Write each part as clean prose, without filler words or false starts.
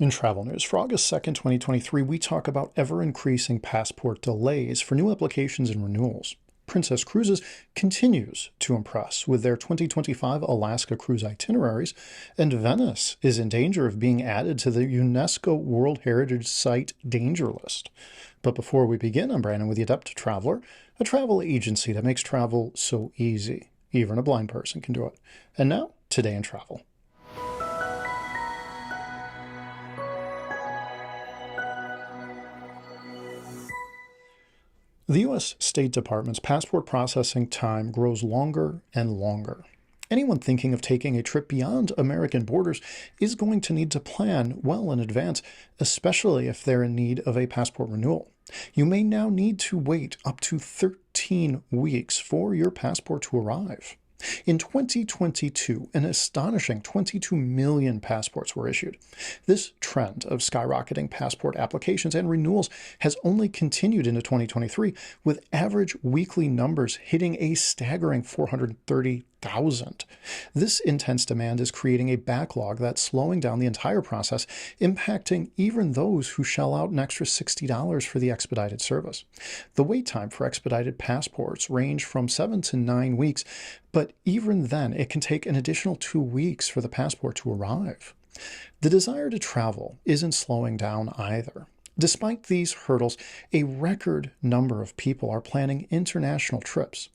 In travel news for August 2nd, 2023, we talk about ever-increasing passport delays for new applications and renewals. Princess Cruises continues to impress with their 2025 Alaska cruise itineraries, and Venice is in danger of being added to the UNESCO World Heritage Site danger list. But before we begin, I'm Brandon with the Adept Traveler, a travel agency that makes travel so easy. Even a blind person can do it. And now, today in travel. The U.S. State Department's passport processing time grows longer and longer. Anyone thinking of taking a trip beyond American borders is going to need to plan well in advance, especially if they're in need of a passport renewal. You may now need to wait up to 13 weeks for your passport to arrive. In 2022, an astonishing 22 million passports were issued. This trend of skyrocketing passport applications and renewals has only continued into 2023, with average weekly numbers hitting a staggering 430,000. This intense demand is creating a backlog that's slowing down the entire process, impacting even those who shell out an extra $60 for the expedited service. The wait time for expedited passports range from 7 to 9 weeks, but even then, it can take an additional 2 weeks for the passport to arrive. The desire to travel isn't slowing down either. Despite these hurdles, a record number of people are planning international trips.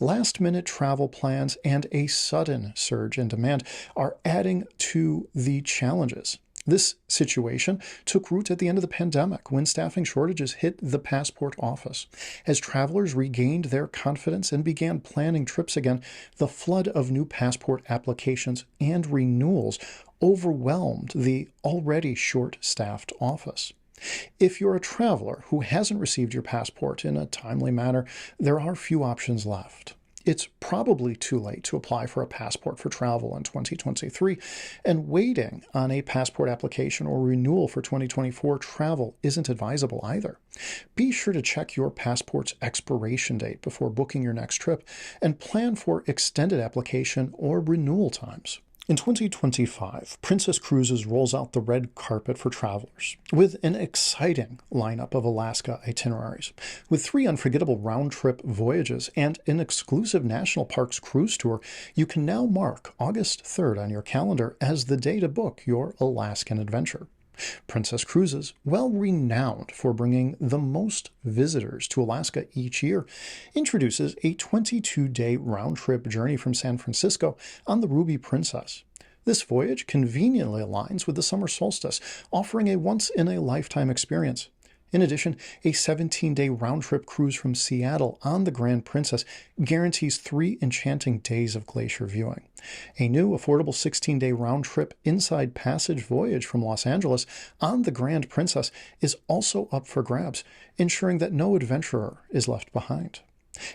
Last-minute travel plans and a sudden surge in demand are adding to the challenges. This situation took root at the end of the pandemic when staffing shortages hit the passport office. As travelers regained their confidence and began planning trips again, the flood of new passport applications and renewals overwhelmed the already short-staffed office. If you're a traveler who hasn't received your passport in a timely manner, there are few options left. It's probably too late to apply for a passport for travel in 2023, and waiting on a passport application or renewal for 2024 travel isn't advisable either. Be sure to check your passport's expiration date before booking your next trip and plan for extended application or renewal times. In 2025, Princess Cruises rolls out the red carpet for travelers with an exciting lineup of Alaska itineraries. With 3 unforgettable round-trip voyages and an exclusive national parks cruise tour, you can now mark August 3rd on your calendar as the day to book your Alaskan adventure. Princess Cruises, well renowned for bringing the most visitors to Alaska each year, introduces a 22-day round-trip journey from San Francisco on the Ruby Princess. This voyage conveniently aligns with the summer solstice, offering a once-in-a-lifetime experience. In addition, a 17-day round-trip cruise from Seattle on the Grand Princess guarantees 3 enchanting days of glacier viewing. A new affordable 16-day round-trip inside passage voyage from Los Angeles on the Grand Princess is also up for grabs, ensuring that no adventurer is left behind.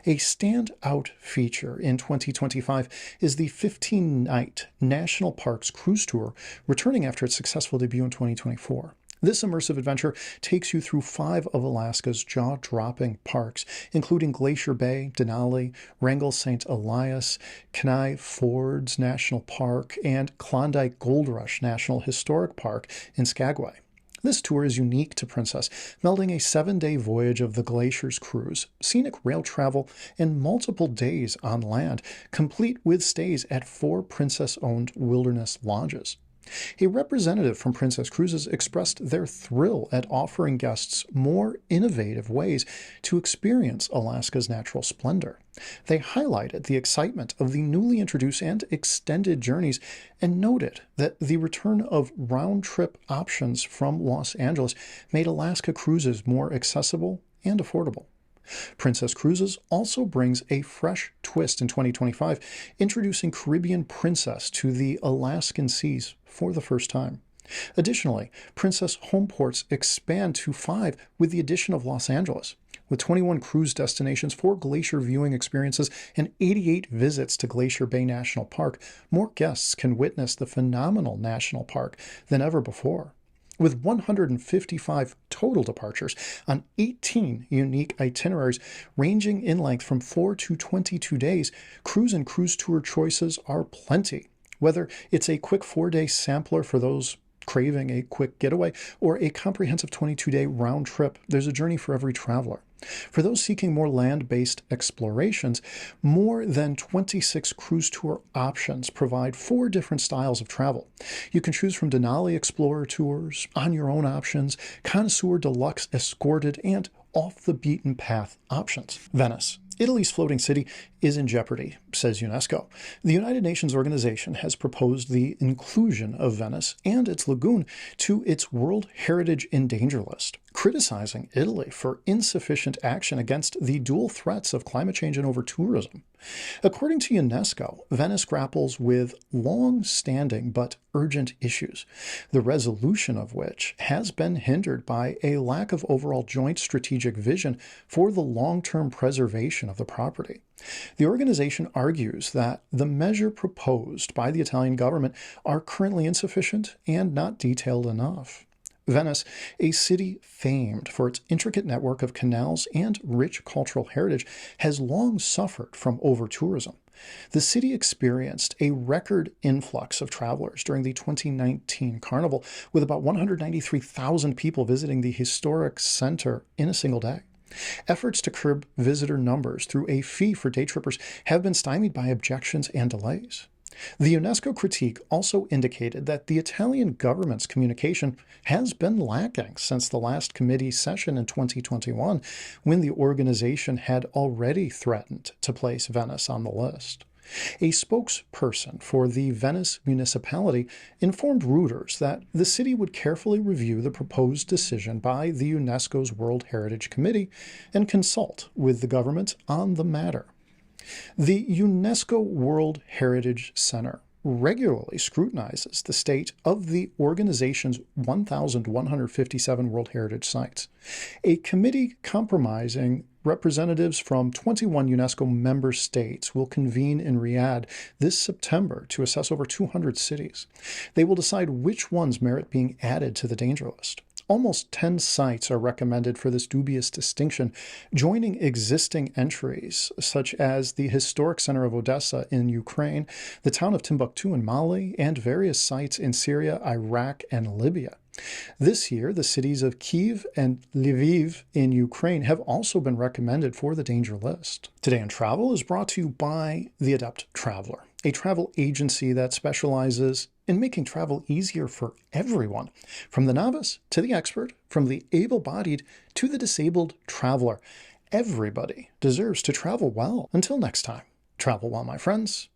A standout feature in 2025 is the 15-night National Parks Cruise Tour, returning after its successful debut in 2024. This immersive adventure takes you through 5 of Alaska's jaw-dropping parks, including Glacier Bay, Denali, Wrangell St. Elias, Kenai Fords National Park, and Klondike Gold Rush National Historic Park in Skagway. This tour is unique to Princess, melding a 7-day voyage of the Glacier's cruise, scenic rail travel, and multiple days on land, complete with stays at 4 Princess-owned wilderness lodges. A representative from Princess Cruises expressed their thrill at offering guests more innovative ways to experience Alaska's natural splendor. They highlighted the excitement of the newly introduced and extended journeys and noted that the return of round-trip options from Los Angeles made Alaska cruises more accessible and affordable. Princess Cruises also brings a fresh twist in 2025, introducing Caribbean Princess to the Alaskan seas for the first time. Additionally, Princess home ports expand to 5 with the addition of Los Angeles. With 21 cruise destinations, 4 glacier viewing experiences, and 88 visits to Glacier Bay National Park, more guests can witness the phenomenal national park than ever before. With 155 total departures on 18 unique itineraries ranging in length from 4 to 22 days, cruise and cruise tour choices are plenty. Whether it's a quick 4-day sampler for those craving a quick getaway, or a comprehensive 22-day round trip, there's a journey for every traveler. For those seeking more land-based explorations, more than 26 cruise tour options provide 4 different styles of travel. You can choose from Denali Explorer tours, on-your-own options, Connoisseur Deluxe Escorted, and off-the-beaten-path options. Venice, Italy's floating city, is in jeopardy, says UNESCO. The United Nations organization has proposed the inclusion of Venice and its lagoon to its World Heritage in Danger list, criticizing Italy for insufficient action against the dual threats of climate change and overtourism. According to UNESCO, Venice grapples with long-standing but urgent issues, the resolution of which has been hindered by a lack of overall joint strategic vision for the long-term preservation of the property. The organization argues that the measure proposed by the Italian government are currently insufficient and not detailed enough. Venice, a city famed for its intricate network of canals and rich cultural heritage, has long suffered from overtourism. The city experienced a record influx of travelers during the 2019 carnival, with about 193,000 people visiting the historic center in a single day. Efforts to curb visitor numbers through a fee for day trippers have been stymied by objections and delays. The UNESCO critique also indicated that the Italian government's communication has been lacking since the last committee session in 2021, when the organization had already threatened to place Venice on the list. A spokesperson for the Venice municipality informed Reuters that the city would carefully review the proposed decision by the UNESCO's World Heritage Committee and consult with the government on the matter. The UNESCO World Heritage Center regularly scrutinizes the state of the organization's 1,157 World Heritage sites. A committee comprising representatives from 21 UNESCO member states will convene in Riyadh this September to assess over 200 cities. They will decide which ones merit being added to the danger list. Almost 10 sites are recommended for this dubious distinction, joining existing entries such as the historic center of Odessa in Ukraine, the town of Timbuktu in Mali, and various sites in Syria, Iraq, and Libya. This year, the cities of Kyiv and Lviv in Ukraine have also been recommended for the danger list. Today in Travel is brought to you by The Adept Traveler, a travel agency that specializes in making travel easier for everyone, from the novice to the expert, from the able-bodied to the disabled traveler. Everybody deserves to travel well. Until next time, travel well, my friends.